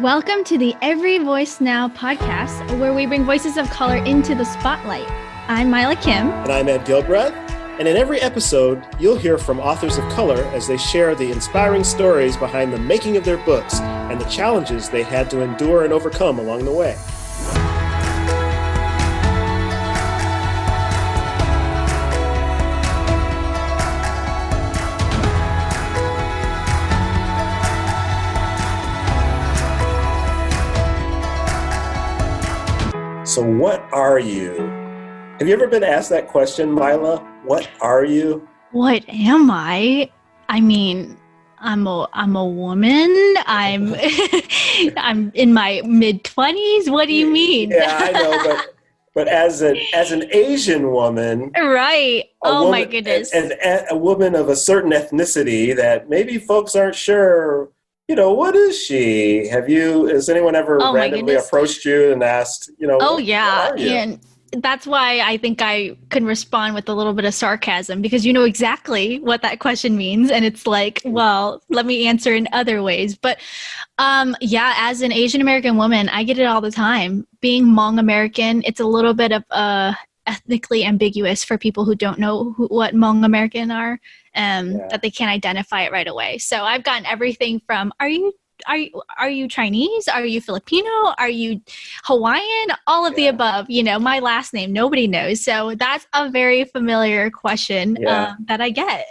Welcome to the Every Voice Now podcast, where we bring voices of color into the spotlight. I'm Mila Kim. And I'm Ed Gilbreth. And in every episode, you'll hear from authors of color as they share the inspiring stories behind the making of their books and the challenges they had to endure and overcome along the way. So what are you? Have you ever been asked that question, Mila? What are you? What am I? I mean, I'm a woman. I'm in my mid-20s. What do you mean? Yeah, I know, but as an Asian woman, right? My goodness, and a woman of a certain ethnicity that maybe folks aren't sure. What is she? Has anyone ever randomly approached you and asked, Oh, yeah. And that's why I think I can respond with a little bit of sarcasm, because you know exactly what that question means. And it's like, well, let me answer in other ways. But as an Asian American woman, I get it all the time. Being Hmong American, it's a little bit of ethnically ambiguous for people who don't know what Hmong American are. That they can't identify it right away. So I've gotten everything from, are you Chinese? Are you Filipino? Are you Hawaiian? All of the above. My last name, nobody knows. So that's a very familiar question that I get.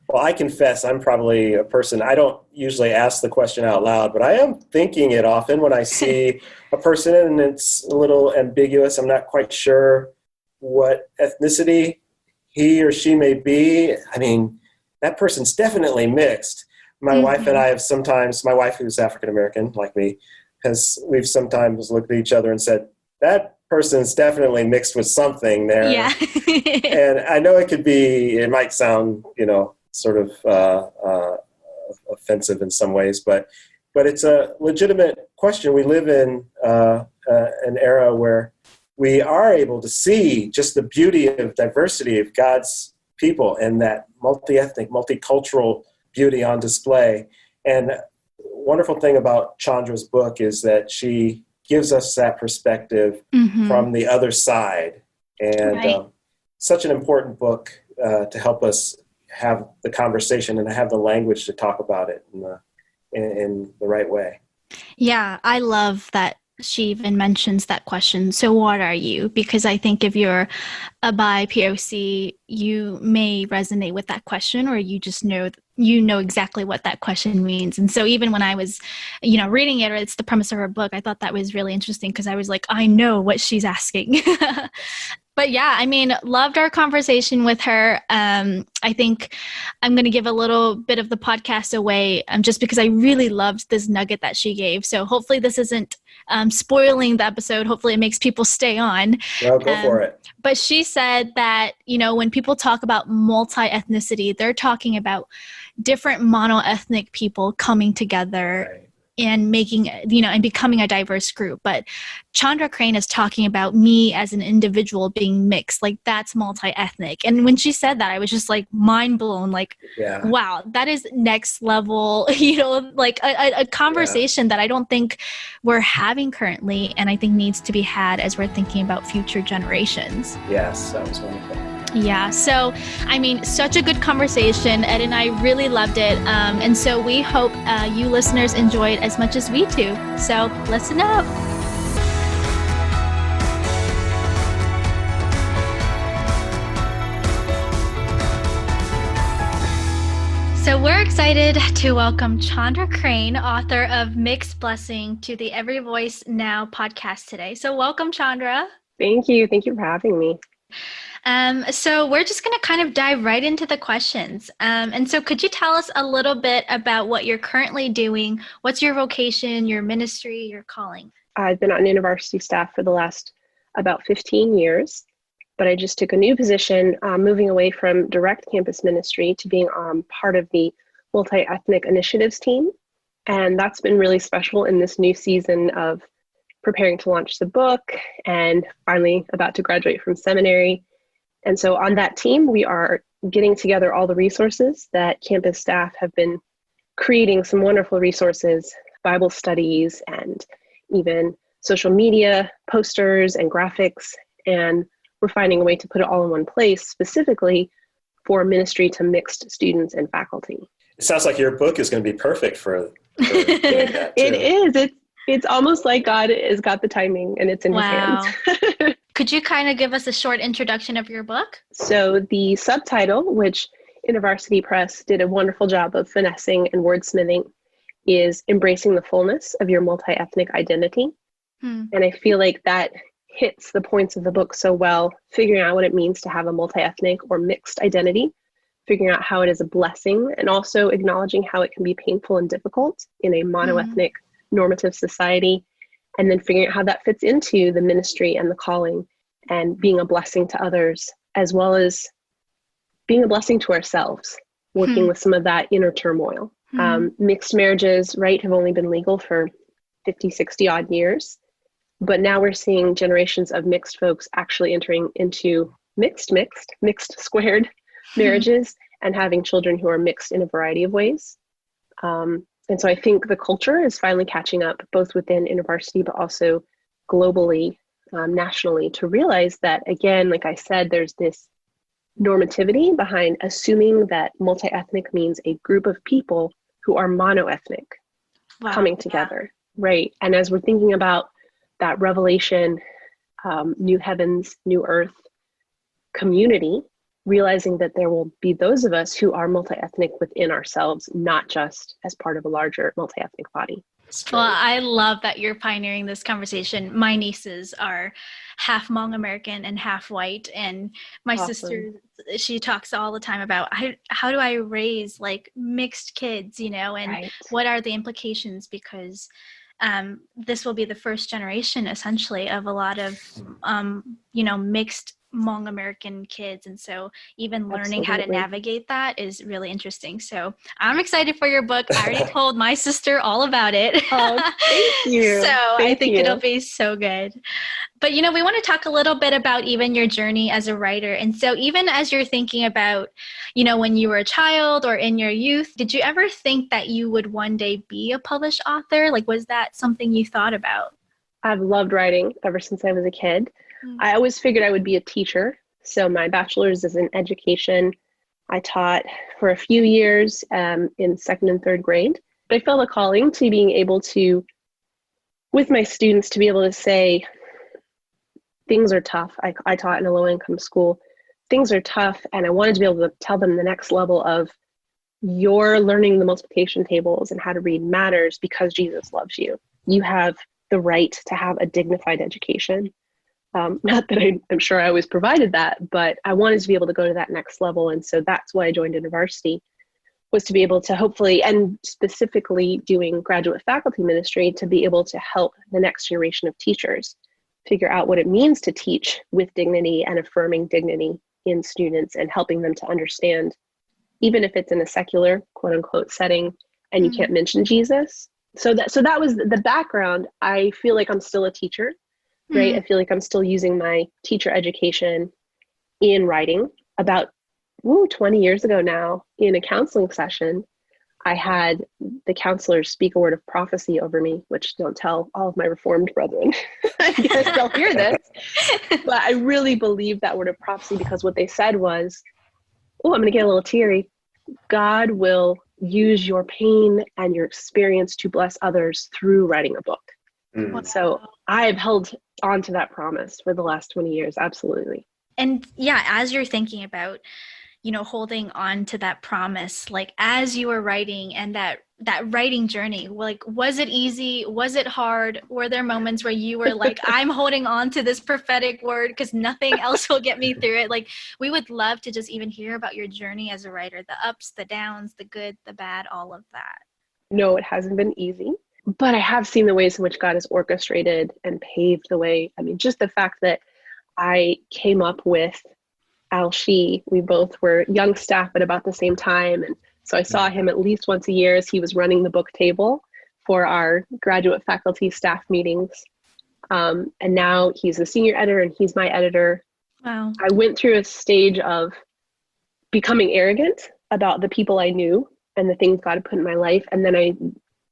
Well, I confess I'm probably a person, I don't usually ask the question out loud, but I am thinking it often when I see a person and it's a little ambiguous. I'm not quite sure what ethnicity he or she may be. I mean, that person's definitely mixed. My wife and I have sometimes, my wife who's African-American like me, we've sometimes looked at each other and said, that person's definitely mixed with something there. Yeah. And I know it might sound, sort of offensive in some ways, but it's a legitimate question. We live in an era where we are able to see just the beauty of diversity of God's people and that multi-ethnic, multicultural beauty on display. And wonderful thing about Chandra's book is that she gives us that perspective from the other side. And such an important book to help us have the conversation and have the language to talk about it in the right way. Yeah, I love that she even mentions that question. So what are you? Because I think if you're a bi POC, you may resonate with that question, or you just know exactly what that question means. And so even when I was, reading it, or it's the premise of her book, I thought that was really interesting because I was like, I know what she's asking. But yeah, I mean, loved our conversation with her. I think I'm going to give a little bit of the podcast away just because I really loved this nugget that she gave. So hopefully this isn't spoiling the episode. Hopefully it makes people stay on. Well, go for it. But she said that, when people talk about multi-ethnicity, they're talking about different monoethnic people coming together and making, and becoming a diverse group. But Chandra Crane is talking about me as an individual being mixed, like that's multi-ethnic. And when she said that, I was just like mind blown, like, wow, that is next level, like a conversation that I don't think we're having currently. And I think needs to be had as we're thinking about future generations. Yes, that was wonderful. Yeah. So, I mean, such a good conversation. Ed and I really loved it. And so we hope you listeners enjoyed as much as we do. So listen up. So we're excited to welcome Chandra Crane, author of Mixed Blessing, to the Every Voice Now podcast today. So welcome, Chandra. Thank you. Thank you for having me. So we're just going to kind of dive right into the questions. And so could you tell us a little bit about what you're currently doing? What's your vocation, your ministry, your calling? I've been on university staff for the last about 15 years, but I just took a new position, moving away from direct campus ministry to being part of the multi-ethnic initiatives team. And that's been really special in this new season of preparing to launch the book and finally about to graduate from seminary. And so on that team, we are getting together all the resources that campus staff have been creating, some wonderful resources Bible studies and even social media posters and graphics. And we're finding a way to put it all in one place, specifically for ministry to mixed students and faculty. It sounds like your book is going to be perfect for doing that too. It is. It's almost like God has got the timing and it's in his hands. Could you kind of give us a short introduction of your book? So the subtitle, which InterVarsity Press did a wonderful job of finessing and wordsmithing, is Embracing the Fullness of Your Multi-Ethnic Identity. And I feel like that hits the points of the book so well, figuring out what it means to have a multi-ethnic or mixed identity, figuring out how it is a blessing, and also acknowledging how it can be painful and difficult in a monoethnic normative society, and then figuring out how that fits into the ministry and the calling and being a blessing to others, as well as being a blessing to ourselves, working with some of that inner turmoil. Mixed marriages, right, have only been legal for 50, 60 odd years. But now we're seeing generations of mixed folks actually entering into mixed squared marriages and having children who are mixed in a variety of ways. And so I think the culture is finally catching up, both within InterVarsity, but also globally, nationally, to realize that, again, like I said, there's this normativity behind assuming that multi-ethnic means a group of people who are monoethnic coming together, right? And as we're thinking about that Revelation, new heavens, new earth community, realizing that there will be those of us who are multi-ethnic within ourselves, not just as part of a larger multi-ethnic body. Well, I love that you're pioneering this conversation. My nieces are half Hmong American and half white, and my sister, she talks all the time about how do I raise like mixed kids, and what are the implications, because this will be the first generation essentially of a lot of mixed Hmong American kids, and so even learning how to navigate that is really interesting. So I'm excited for your book. I already told my sister all about it. Oh, thank you. So I think it'll be so good. But we want to talk a little bit about even your journey as a writer. And so even as you're thinking about, when you were a child or in your youth, did you ever think that you would one day be a published author? Like, was that something you thought about? I've loved writing ever since I was a kid. I always figured I would be a teacher. So my bachelor's is in education. I taught for a few years in second and third grade. But I felt a calling to being able to, with my students, to be able to say, things are tough. I taught in a low-income school. Things are tough, and I wanted to be able to tell them the next level of you're learning the multiplication tables and how to read matters because Jesus loves you. You have the right to have a dignified education. Not that I'm sure I always provided that, but I wanted to be able to go to that next level. And so that's why I joined InterVarsity, was to be able to hopefully, and specifically doing graduate faculty ministry, to be able to help the next generation of teachers figure out what it means to teach with dignity and affirming dignity in students and helping them to understand, even if it's in a secular, quote unquote, setting, and you can't mention Jesus. So that was the background. I feel like I'm still a teacher. Right. I feel like I'm still using my teacher education in writing. About 20 years ago now, in a counseling session, I had the counselors speak a word of prophecy over me, which don't tell all of my Reformed brethren. I guess they'll hear this. But I really believe that word of prophecy, because what they said was, I'm going to get a little teary. God will use your pain and your experience to bless others through writing a book. So I've held on to that promise for the last 20 years. Absolutely. And as you're thinking about, holding on to that promise, like as you were writing and that writing journey, like, was it easy? Was it hard? Were there moments where you were like, I'm holding on to this prophetic word because nothing else will get me through it? Like, we would love to just even hear about your journey as a writer, the ups, the downs, the good, the bad, all of that. No, it hasn't been easy. But I have seen the ways in which God has orchestrated and paved the way. I mean, just the fact that I came up with Al-Shi, we both were young staff at about the same time. And so I saw him at least once a year as he was running the book table for our graduate faculty staff meetings. And now he's the senior editor and he's my editor. Wow. I went through a stage of becoming arrogant about the people I knew and the things God had put in my life. And then I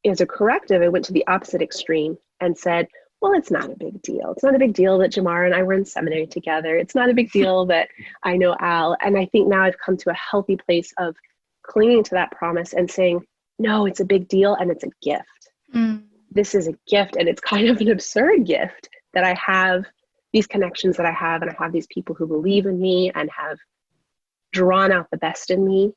as a corrective, I went to the opposite extreme and said, well, it's not a big deal. It's not a big deal that Jamar and I were in seminary together. It's not a big deal that I know Al. And I think now I've come to a healthy place of clinging to that promise and saying, no, it's a big deal and it's a gift. This is a gift, and it's kind of an absurd gift that I have these connections that I have, and I have these people who believe in me and have drawn out the best in me.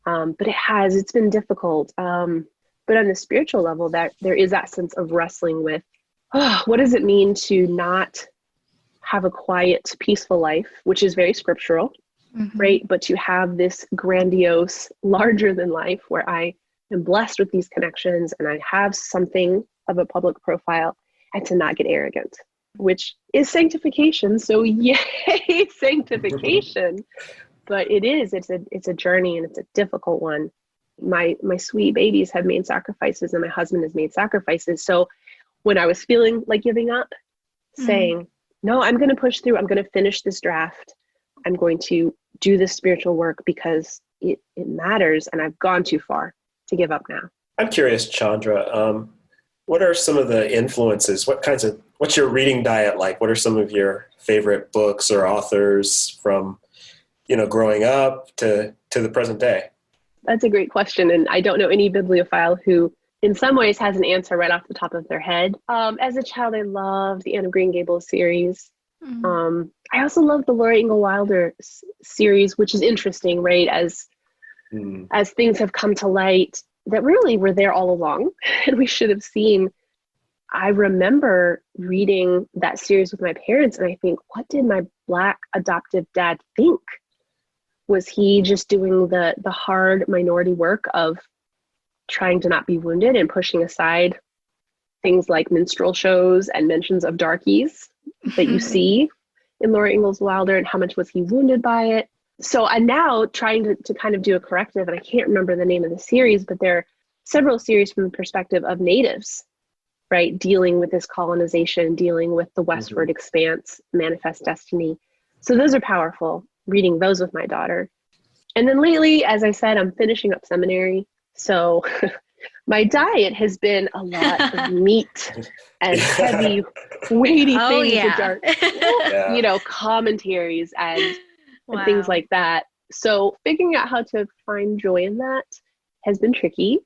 But it's been difficult. But on the spiritual level, that there is that sense of wrestling with, what does it mean to not have a quiet, peaceful life, which is very scriptural, right? But to have this grandiose, larger than life where I am blessed with these connections and I have something of a public profile, and to not get arrogant, which is sanctification. So yay, sanctification. But it's a journey, and it's a difficult one. My sweet babies have made sacrifices, and my husband has made sacrifices. So when I was feeling like giving up, saying, no, I'm going to push through. I'm going to finish this draft. I'm going to do this spiritual work because it matters, and I've gone too far to give up now. I'm curious, Chandra, what are some of the influences? What's your reading diet like? What are some of your favorite books or authors from, growing up to the present day? That's a great question. And I don't know any bibliophile who in some ways has an answer right off the top of their head. As a child, I loved the Anne of Green Gables series. I also love the Laura Ingalls Wilder series, which is interesting, right? As things have come to light that really were there all along and we should have seen. I remember reading that series with my parents, and I think, what did my Black adoptive dad think? Was he just doing the hard minority work of trying to not be wounded and pushing aside things like minstrel shows and mentions of darkies that you see in Laura Ingalls Wilder, and how much was he wounded by it? So I'm now trying to kind of do a corrective, and I can't remember the name of the series, but there are several series from the perspective of natives, right? Dealing with this colonization, dealing with the westward expanse, manifest destiny. So those are powerful, reading those with my daughter. And then lately, as I said, I'm finishing up seminary. So my diet has been a lot of meat and heavy, weighty things that are, commentaries and things like that. So figuring out how to find joy in that has been tricky.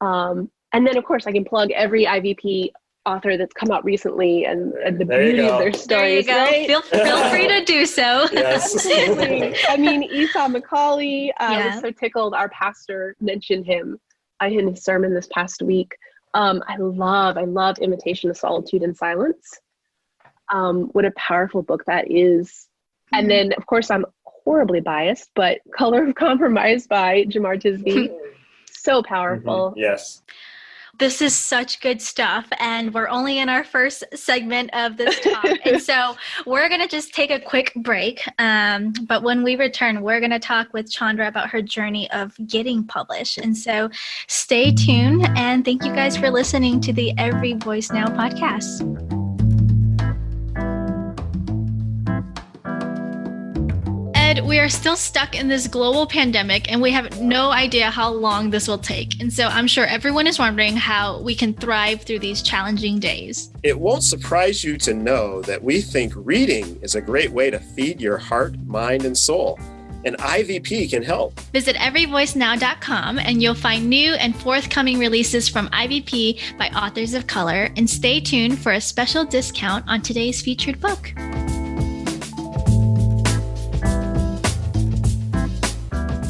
And then, of course, I can plug every IVP author that's come out recently and the beauty of their stories. There you go. Right? Feel free to do so. Yes. Absolutely. I mean, Esau McCauley, I was so tickled. Our pastor mentioned him in his sermon this past week. I loved Imitation of Solitude and Silence. What a powerful book that is. And then, of course, I'm horribly biased, but Color of Compromise by Jamar Tisby. So powerful. Yes. This is such good stuff, and we're only in our first segment of this talk, and so we're going to just take a quick break, but when we return, we're going to talk with Chandra about her journey of getting published, and so stay tuned, and thank you guys for listening to the Every Voice Now podcast. We are still stuck in this global pandemic, and we have no idea how long this will take. And so I'm sure everyone is wondering how we can thrive through these challenging days. It won't surprise you to know that we think reading is a great way to feed your heart, mind, and soul. And IVP can help. Visit everyvoicenow.com and you'll find new and forthcoming releases from IVP by authors of color. And stay tuned for a special discount on today's featured book.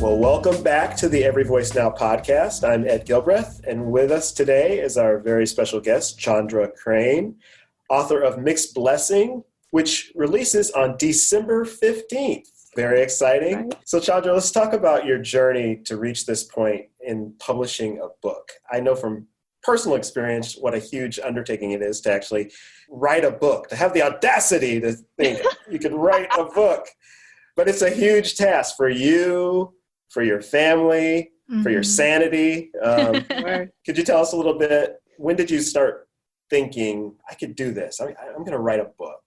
Well, welcome back to the Every Voice Now podcast. I'm Ed Gilbreth, and with us today is our very special guest, Chandra Crane, author of Mixed Blessing, which releases on December 15th. Very exciting. Right. So, Chandra, let's talk about your journey to reach this point in publishing a book. I know from personal experience what a huge undertaking it is to actually write a book, to have the audacity to think you could write a book. But it's a huge task for you, for your family, for your sanity. Could you tell us a little bit, when did you start thinking, I could do this? I'm going to write a book?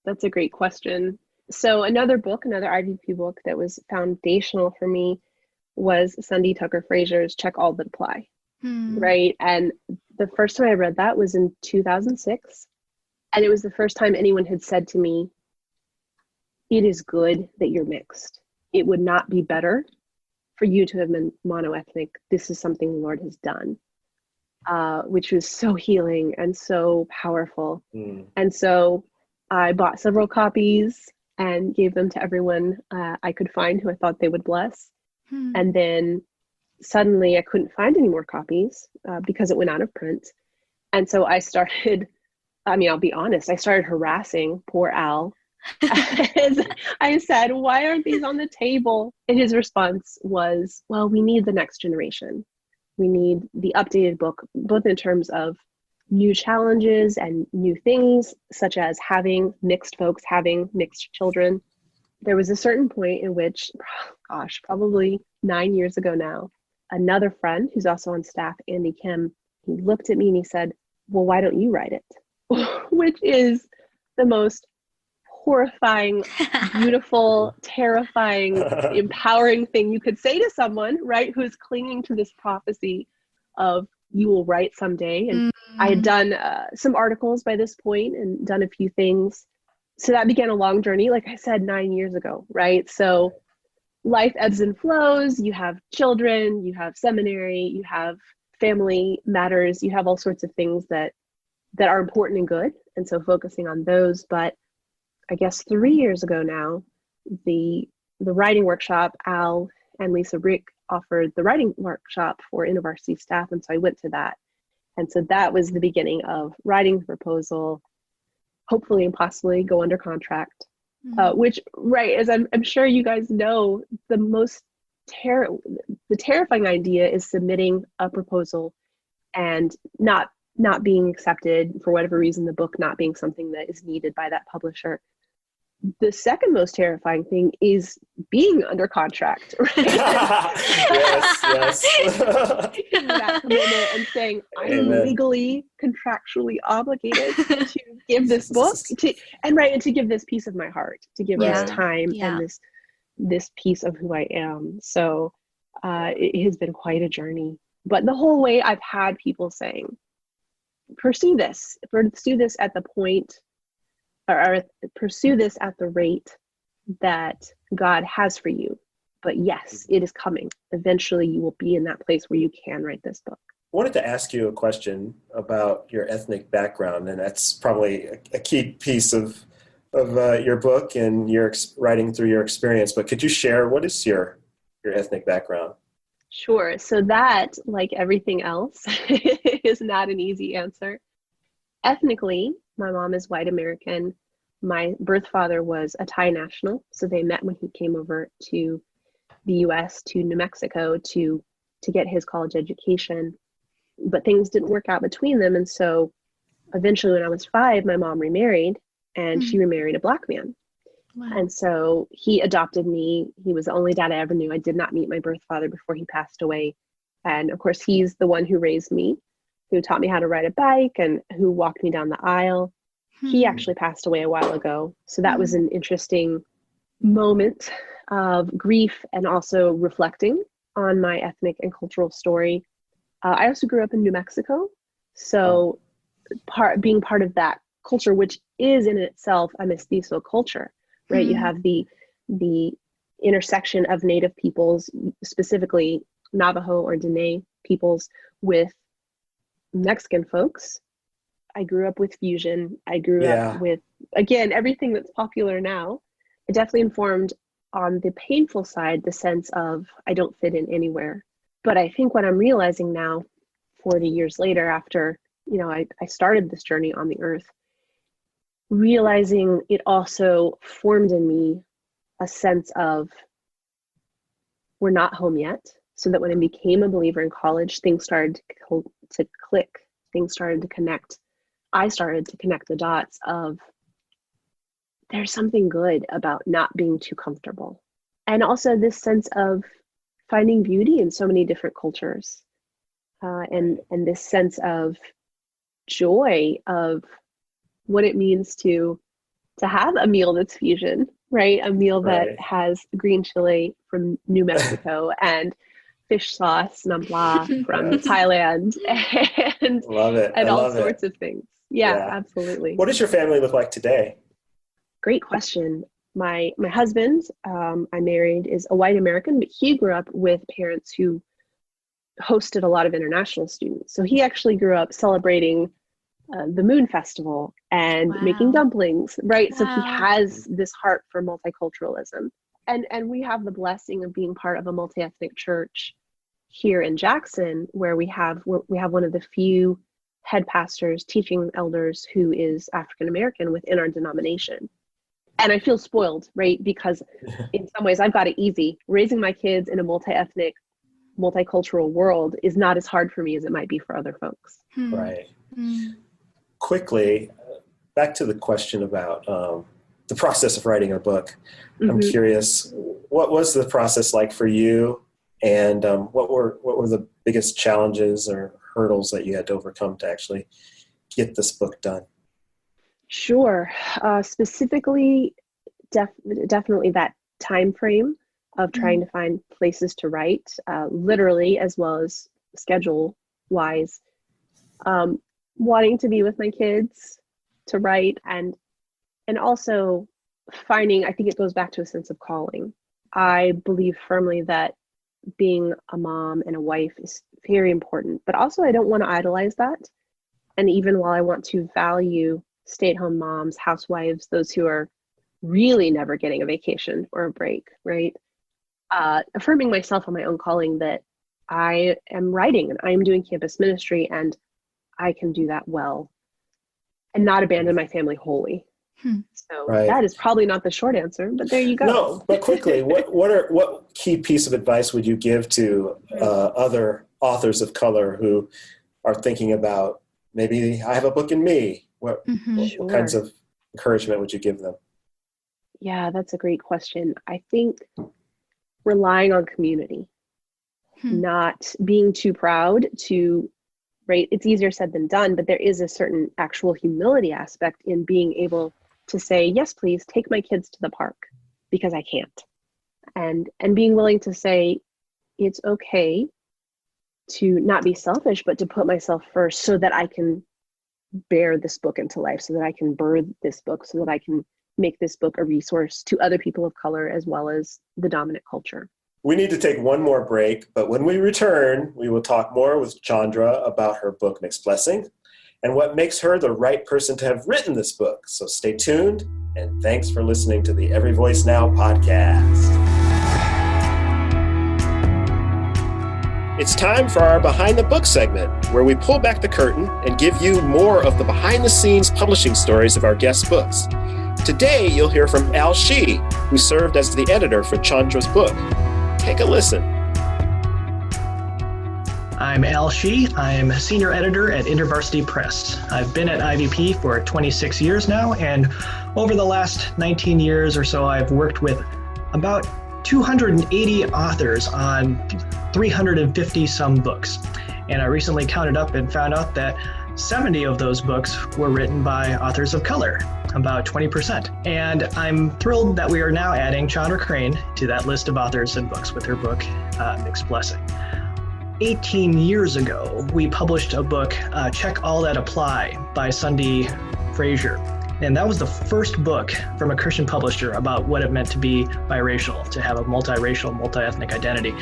That's a great question. So another IVP book that was foundational for me was Sunday Tucker Fraser's Check All That Apply. right? And the first time I read that was in 2006. And it was the first time anyone had said to me, it is good that you're mixed. It would not be better for you to have been monoethnic. This is something the Lord has done, which was so healing and so powerful. And so I bought several copies and gave them to everyone I could find who I thought they would bless. And then suddenly I couldn't find any more copies because it went out of print. And so I started, I'll be honest, I started harassing poor Al. I said, why aren't these on the table? And his response was, well, we need the next generation. We need the updated book, both in terms of new challenges and new things, such as having mixed folks, having mixed children. There was a certain point in which, probably 9 years ago now, another friend who's also on staff, Andy Kim, he looked at me and he said, well, why don't you write it? Which is the most horrifying, beautiful, terrifying, empowering thing you could say to someone, right, who's clinging to this prophecy of you will write someday. And I had done some articles by this point and done a few things. So that began a long journey, like I said, 9 years ago, right? So life ebbs and flows. You have children, you have seminary, you have family matters, you have all sorts of things that are important and good. And so focusing on those. But I guess 3 years ago now, the writing workshop, Al and Lisa Rick offered the writing workshop for InterVarsity staff. And so I went to that. And so that was the beginning of writing the proposal, hopefully and possibly go under contract, which, right, as I'm sure you guys know, the terrifying idea is submitting a proposal and not being accepted for whatever reason, the book not being something that is needed by that publisher. The second most terrifying thing is being under contract, right? Yes. Taking that commitment and saying, I'm legally, contractually obligated to give this book and to give this piece of my heart, to give this time and this piece of who I am. So it has been quite a journey. But the whole way I've had people saying, pursue this at the point, or pursue this at the rate that God has for you. But yes, it is coming. Eventually you will be in that place where you can write this book. I wanted to ask you a question about your ethnic background, and that's probably a key piece of your book and your writing through your experience. But could you share, what is your ethnic background? Sure. So that, like everything else, is not an easy answer. Ethnically, my mom is white American. My birth father was a Thai national. So they met when he came over to the US, to New Mexico, to get his college education. But things didn't work out between them. And so eventually when I was 5, my mom remarried, and she remarried a Black man. Wow. And so he adopted me. He was the only dad I ever knew. I did not meet my birth father before he passed away. And of course, he's the one who raised me, who taught me how to ride a bike and who walked me down the aisle. He actually passed away a while ago. So that was an interesting moment of grief and also reflecting on my ethnic and cultural story. I also grew up in New Mexico. So being part of that culture, which is in itself a mestizo culture, right? You have the intersection of Native peoples, specifically Navajo or Dene peoples, with Mexican folks. I grew up with fusion. I grew up with, again, everything that's popular now. It definitely informed, on the painful side, the sense of I don't fit in anywhere. But I think what I'm realizing now, 40 years later, after I started this journey on the earth, realizing it also formed in me a sense of we're not home yet. So that when I became a believer in college, things started to click, things started to connect. I started to connect the dots of there's something good about not being too comfortable. And also this sense of finding beauty in so many different cultures, and this sense of joy of what it means to have a meal that's fusion, right? A meal that has green chili from New Mexico and fish sauce, nampla from Thailand, and love it. and all sorts of things. Yeah, absolutely. What does your family look like today? Great question. My husband, I married, is a white American, but he grew up with parents who hosted a lot of international students. So he actually grew up celebrating the Moon Festival and making dumplings, right? Wow. So he has this heart for multiculturalism. And we have the blessing of being part of a multi-ethnic church here in Jackson, where we have one of the few head pastors, teaching elders who is African American within our denomination. And I feel spoiled, right? Because in some ways I've got it easy. Raising my kids in a multi-ethnic, multicultural world is not as hard for me as it might be for other folks. Right. Quickly, back to the question about the process of writing a book. I'm curious, what was the process like for you, and what were the biggest challenges or hurdles that you had to overcome to actually get this book done? Sure. Specifically, definitely that time frame of trying to find places to write, literally as well as schedule-wise. Wanting to be with my kids to write, and also finding, I think it goes back to a sense of calling. I believe firmly that being a mom and a wife is very important, but also I don't want to idolize that. And even while I want to value stay-at-home moms, housewives, those who are really never getting a vacation or a break, right? Affirming myself on my own calling that I am writing and I am doing campus ministry and I can do that well and not abandon my family wholly. So that is probably not the short answer, but there you go. No, but quickly, what key piece of advice would you give to other authors of color who are thinking about, maybe I have a book in me? What kinds of encouragement would you give them? Yeah, that's a great question. I think relying on community, not being too proud to, right? It's easier said than done, but there is a certain actual humility aspect in being able to say, yes, please take my kids to the park because I can't. And being willing to say, it's okay to not be selfish, but to put myself first so that I can bear this book into life, so that I can birth this book, so that I can make this book a resource to other people of color as well as the dominant culture. We need to take one more break, but when we return, we will talk more with Chandra about her book, Mixed Blessing, and what makes her the right person to have written this book. So stay tuned, and thanks for listening to the Every Voice Now podcast. It's time for our Behind the Book segment, where we pull back the curtain and give you more of the behind-the-scenes publishing stories of our guest books. Today, you'll hear from Al Shee, who served as the editor for Chandra's book. Take a listen. I'm Al Shee. I'm senior editor at InterVarsity Press. I've been at IVP for 26 years now, and over the last 19 years or so, I've worked with about 280 authors on 350 some books. And I recently counted up and found out that 70 of those books were written by authors of color, about 20%. And I'm thrilled that we are now adding Chandra Crane to that list of authors and books with her book, Mixed Blessing. 18 years ago, we published a book, Check All That Apply by Sunday Frazier. And that was the first book from a Christian publisher about what it meant to be biracial, to have a multiracial, multi-ethnic identity.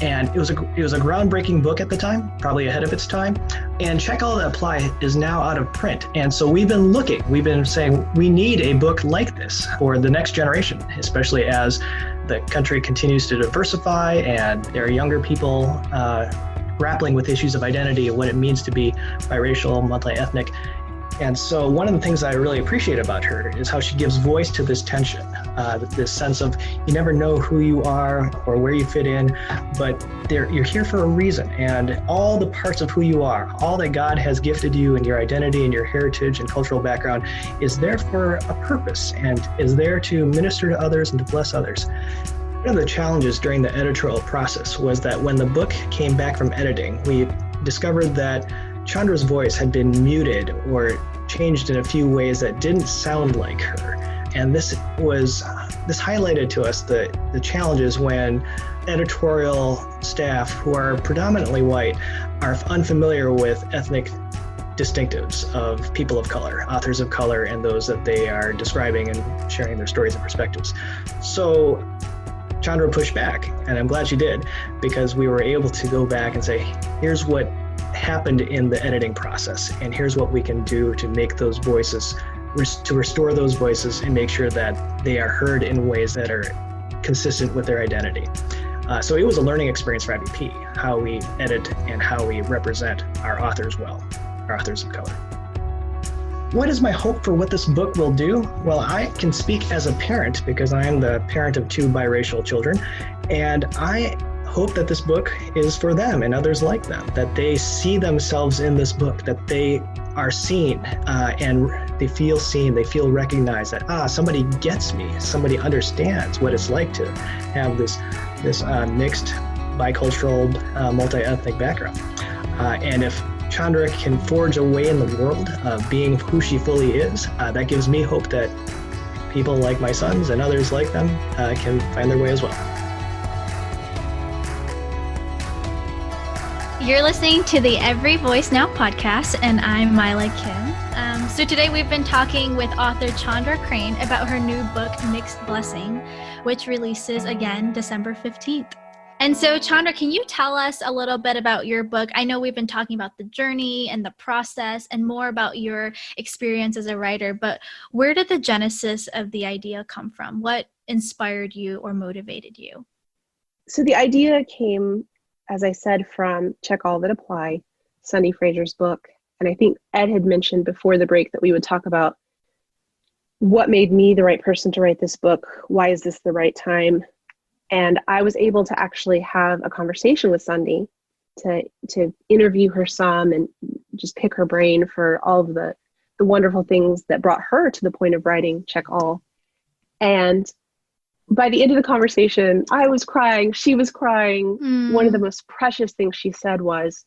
And it was a groundbreaking book at the time, probably ahead of its time. And Check All That Apply is now out of print. And so we've been saying we need a book like this for the next generation, especially as the country continues to diversify and there are younger people grappling with issues of identity and what it means to be biracial, multi-ethnic. And so one of the things I really appreciate about her is how she gives voice to this tension, this sense of you never know who you are or where you fit in, but you're here for a reason. And all the parts of who you are, all that God has gifted you and your identity and your heritage and cultural background is there for a purpose and is there to minister to others and to bless others. One of the challenges during the editorial process was that when the book came back from editing, we discovered that Chandra's voice had been muted or changed in a few ways that didn't sound like her. And this highlighted to us the challenges when editorial staff who are predominantly white are unfamiliar with ethnic distinctives of people of color, authors of color, and those that they are describing and sharing their stories and perspectives. So Chandra pushed back, and I'm glad she did, because we were able to go back and say, here's what happened in the editing process, and here's what we can do to make those voices, to restore those voices and make sure that they are heard in ways that are consistent with their identity. So it was a learning experience for IVP, how we edit and how we represent our authors well, our authors of color. What is my hope for what this book will do? Well, I can speak as a parent because I am the parent of 2 biracial children, and I hope that this book is for them and others like them, that they see themselves in this book, that they are seen and they feel seen, they feel recognized, that somebody gets me, somebody understands what it's like to have this mixed, bicultural, multi-ethnic background. And if Chandra can forge a way in the world of being who she fully is, that gives me hope that people like my sons and others like them can find their way as well. You're listening to the Every Voice Now podcast, and I'm Mila Kim. So today we've been talking with author Chandra Crane about her new book, Mixed Blessing, which releases again December 15th. And so, Chandra, can you tell us a little bit about your book? I know we've been talking about the journey and the process and more about your experience as a writer, but where did the genesis of the idea come from? What inspired you or motivated you? So the idea came, as I said, from Check All That Apply, Sunny Fraser's book. And I think Ed had mentioned before the break that we would talk about what made me the right person to write this book. Why is this the right time? And I was able to actually have a conversation with Sunny to interview her some and just pick her brain for all of the wonderful things that brought her to the point of writing Check All. And by the end of the conversation, I was crying, she was crying. One of the most precious things she said was,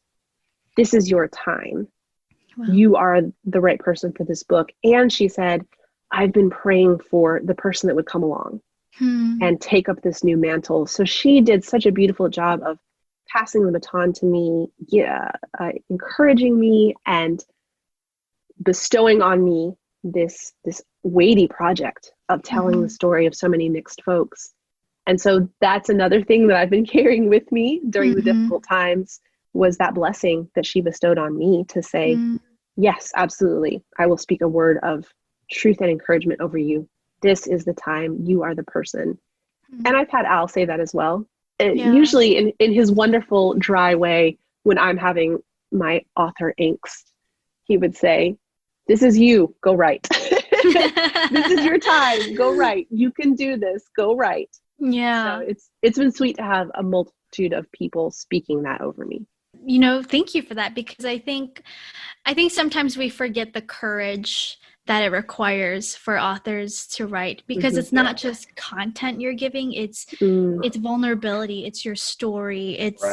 "This is your time. Wow. You are the right person for this book." And she said, "I've been praying for the person that would come along and take up this new mantle." So she did such a beautiful job of passing the baton to me, encouraging me and bestowing on me this weighty project of telling the story of so many mixed folks. And so that's another thing that I've been carrying with me during the difficult times, was that blessing that she bestowed on me to say, yes, absolutely, I will speak a word of truth and encouragement over you. This is the time. You are the person. And I've had Al say that as well. Usually in his wonderful, dry way, when I'm having my author angst, he would say, "This is you. Go write. This is your time. Go write. You can do this. Go write." Yeah. So it's been sweet to have a multitude of people speaking that over me. Thank you for that, because I think sometimes we forget the courage that it requires for authors to write, because it's not just content you're giving, it's vulnerability, it's your story, it's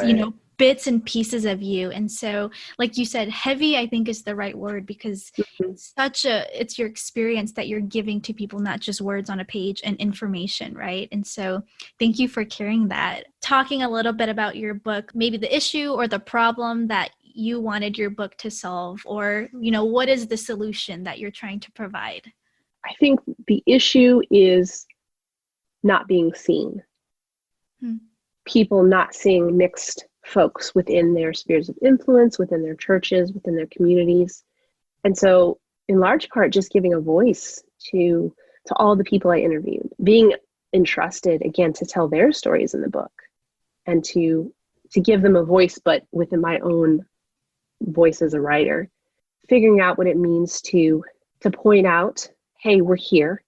bits and pieces of you. And so, like you said, heavy, I think, is the right word, because it's your experience that you're giving to people, not just words on a page and information, right? And so thank you for carrying that. Talking a little bit about your book, maybe the issue or the problem that you wanted your book to solve, or, what is the solution that you're trying to provide? I think the issue is not being seen. People not seeing mixed folks within their spheres of influence, within their churches, within their communities. And so in large part, just giving a voice to all the people I interviewed, being entrusted again to tell their stories in the book and to give them a voice, but within my own voice as a writer, figuring out what it means to point out, hey, we're here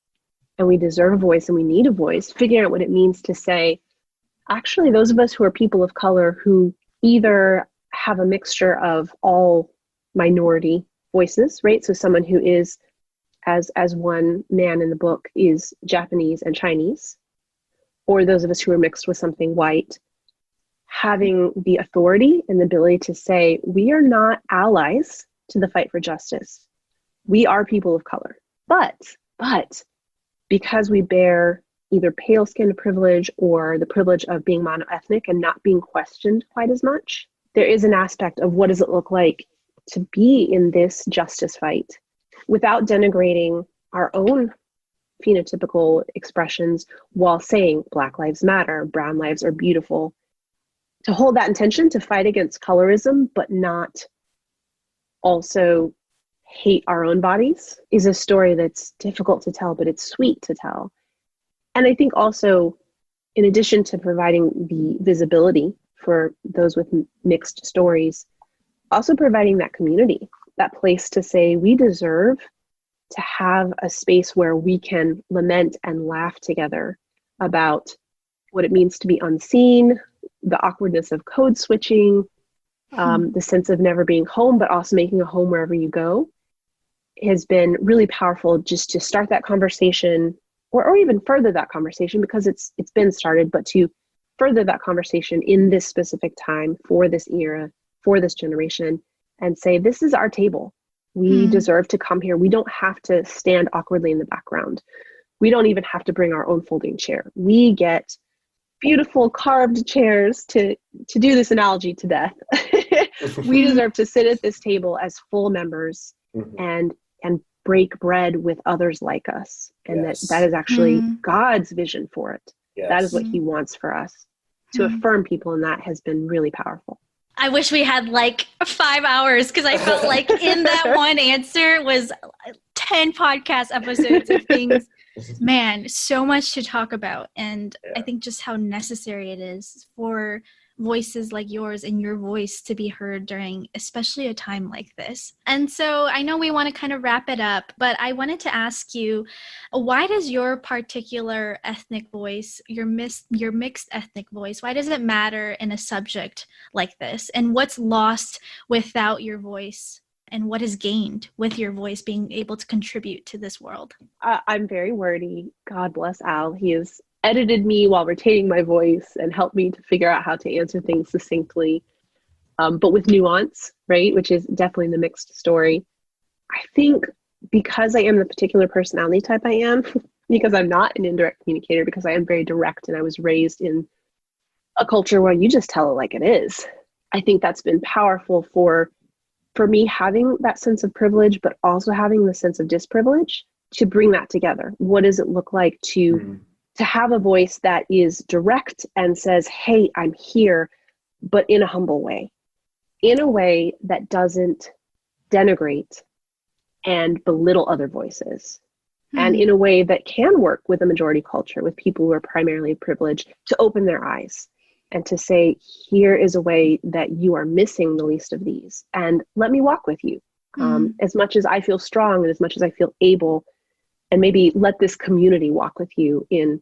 and we deserve a voice and we need a voice, figuring out what it means to say, actually, those of us who are people of color who either have a mixture of all minority voices, right? So someone who is, as one man in the book, is Japanese and Chinese, or those of us who are mixed with something white, having the authority and the ability to say, we are not allies to the fight for justice. We are people of color. But because we bear either pale skin privilege or the privilege of being monoethnic and not being questioned quite as much. There is an aspect of what does it look like to be in this justice fight without denigrating our own phenotypical expressions while saying Black lives matter, brown lives are beautiful. To hold that intention, to fight against colorism, but not also hate our own bodies, is a story that's difficult to tell, but it's sweet to tell. And I think also, in addition to providing the visibility for those with mixed stories, also providing that community, that place to say we deserve to have a space where we can lament and laugh together about what it means to be unseen, the awkwardness of code switching, the sense of never being home, but also making a home wherever you go, has been really powerful just to start that conversation or even further that conversation, because it's been started, but to further that conversation in this specific time for this era, for this generation, and say, this is our table. We deserve to come here. We don't have to stand awkwardly in the background. We don't even have to bring our own folding chair. We get beautiful carved chairs to do this analogy to death. We deserve to sit at this table as full members and break bread with others like us. And that is actually God's vision for it. Yes. That is what he wants for us. To affirm people in that has been really powerful. I wish we had like 5 hours, because I felt like in that one answer was 10 podcast episodes of things. Man, so much to talk about. And I think just how necessary it is for voices like yours and your voice to be heard during especially a time like this. And so I know we want to kind of wrap it up, but I wanted to ask you, why does your particular ethnic voice, your mixed ethnic voice, why does it matter in a subject like this? And what's lost without your voice? And what is gained with your voice being able to contribute to this world? I'm very wordy. God bless Al. He has edited me while retaining my voice and helped me to figure out how to answer things succinctly, but with nuance, right? Which is definitely the mixed story. I think because I am the particular personality type I am, because I'm not an indirect communicator, because I am very direct and I was raised in a culture where you just tell it like it is. I think that's been powerful for me having that sense of privilege, but also having the sense of disprivilege, to bring that together. What does it look like to have a voice that is direct and says, hey, I'm here, but in a humble way, in a way that doesn't denigrate and belittle other voices, and in a way that can work with a majority culture, with people who are primarily privileged, to open their eyes and to say, here is a way that you are missing the least of these, and let me walk with you. As much as I feel strong and as much as I feel able, and maybe let this community walk with you in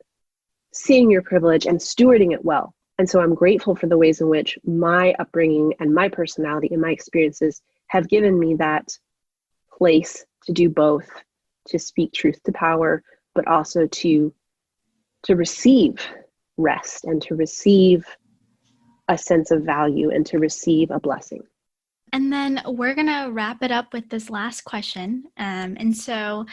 seeing your privilege and stewarding it well. And so I'm grateful for the ways in which my upbringing and my personality and my experiences have given me that place to do both, to speak truth to power, but also to receive rest and to receive a sense of value and to receive a blessing. And then we're going to wrap it up with this last question. And so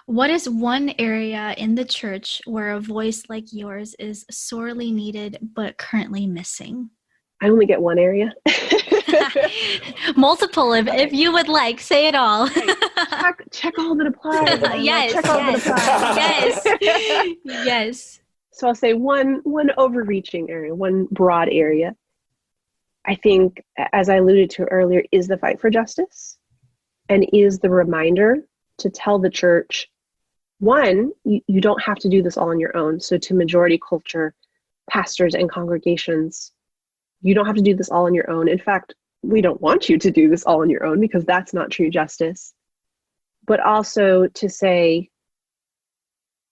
what is one area in the church where a voice like yours is sorely needed but currently missing? I only get one area. Multiple, if you would like, say it all. Check all that apply. Yes, check all that apply. Yes, yes. So I'll say one overreaching area, one broad area. I think, as I alluded to earlier, is the fight for justice, and is the reminder to tell the church, one, you don't have to do this all on your own. So to majority culture, pastors and congregations, you don't have to do this all on your own. In fact, we don't want you to do this all on your own, because that's not true justice. But also to say,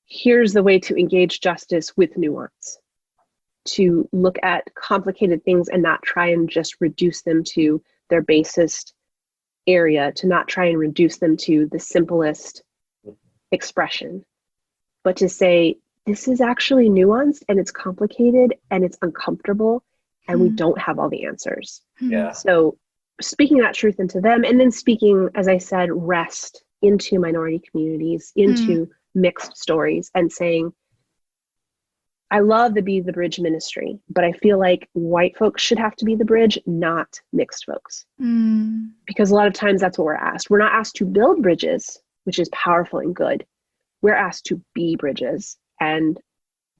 here's the way to engage justice with nuance, to look at complicated things and not try and just reduce them to their basest area, to not try and reduce them to the simplest expression, but to say, this is actually nuanced and it's complicated and it's uncomfortable and we don't have all the answers. Yeah. So speaking that truth into them, and then speaking, as I said, rest into minority communities, into mixed stories, and saying, I love the Be the Bridge ministry, but I feel like white folks should have to be the bridge, not mixed folks. Because a lot of times that's what we're asked. We're not asked to build bridges, which is powerful and good. We're asked to be bridges. And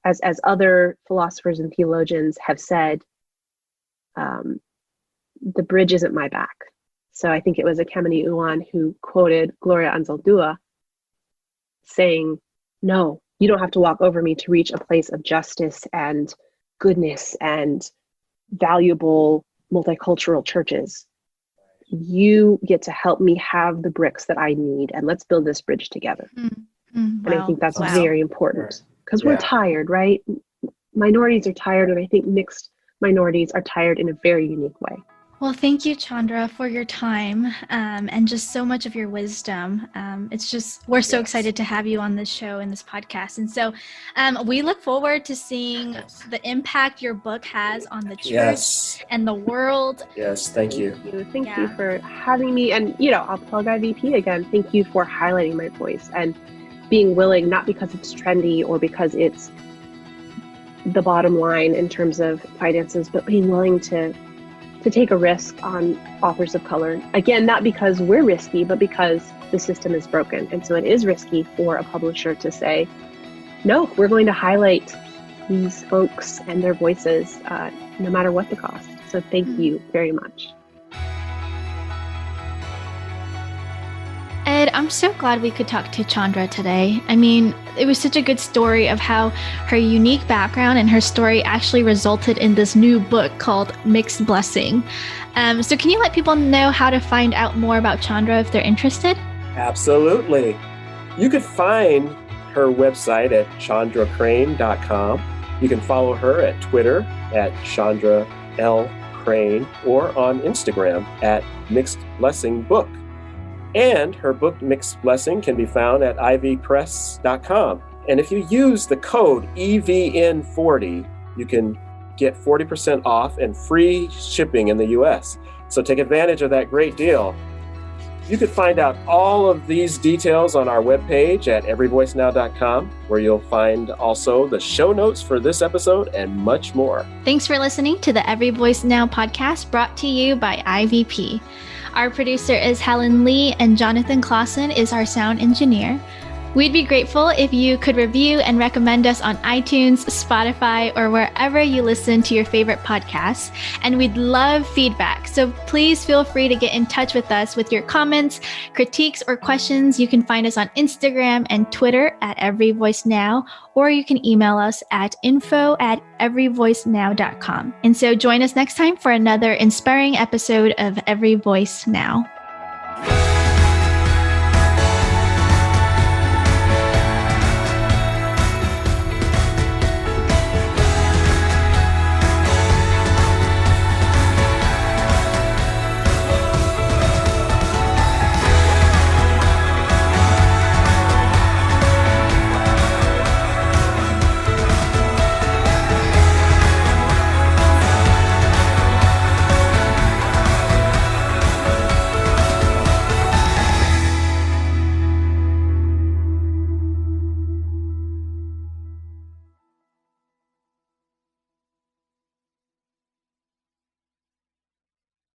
as other philosophers and theologians have said, the bridge isn't my back. So I think it was Ekemini Uwan who quoted Gloria Anzaldúa saying, no, you don't have to walk over me to reach a place of justice and goodness and valuable multicultural churches. You get to help me have the bricks that I need, and let's build this bridge together. And I think that's very important because we're tired, right? Minorities are tired, and I think mixed minorities are tired in a very unique way. Well, thank you, Chandra, for your time and just so much of your wisdom. It's just, we're so excited to have you on this show and this podcast. And so we look forward to seeing the impact your book has on the church and the world. Yes, thank you. Thank you for having me. And, I'll plug IVP again. Thank you for highlighting my voice and being willing, not because it's trendy or because it's the bottom line in terms of finances, but being willing to take a risk on authors of color. Again, not because we're risky, but because the system is broken. And so it is risky for a publisher to say, no, we're going to highlight these folks and their voices no matter what the cost. So thank you very much. Ed, I'm so glad we could talk to Chandra today. I mean, it was such a good story of how her unique background and her story actually resulted in this new book called Mixed Blessing. So can you let people know how to find out more about Chandra if they're interested? Absolutely. You could find her website at chandracrane.com. You can follow her at Twitter at Chandra L. Crane or on Instagram at Mixed Blessing Book. And her book, Mixed Blessing, can be found at ivpress.com. And if you use the code EVN40, you can get 40% off and free shipping in the US. So take advantage of that great deal. You can find out all of these details on our webpage at everyvoicenow.com, where you'll find also the show notes for this episode and much more. Thanks for listening to the Every Voice Now podcast, brought to you by IVP. Our producer is Helen Lee, and Jonathan Clauson is our sound engineer. We'd be grateful if you could review and recommend us on iTunes, Spotify, or wherever you listen to your favorite podcasts. And we'd love feedback. So please feel free to get in touch with us with your comments, critiques, or questions. You can find us on Instagram and Twitter at Every Voice Now, or you can email us at info@everyvoicenow.com. And so join us next time for another inspiring episode of Every Voice Now.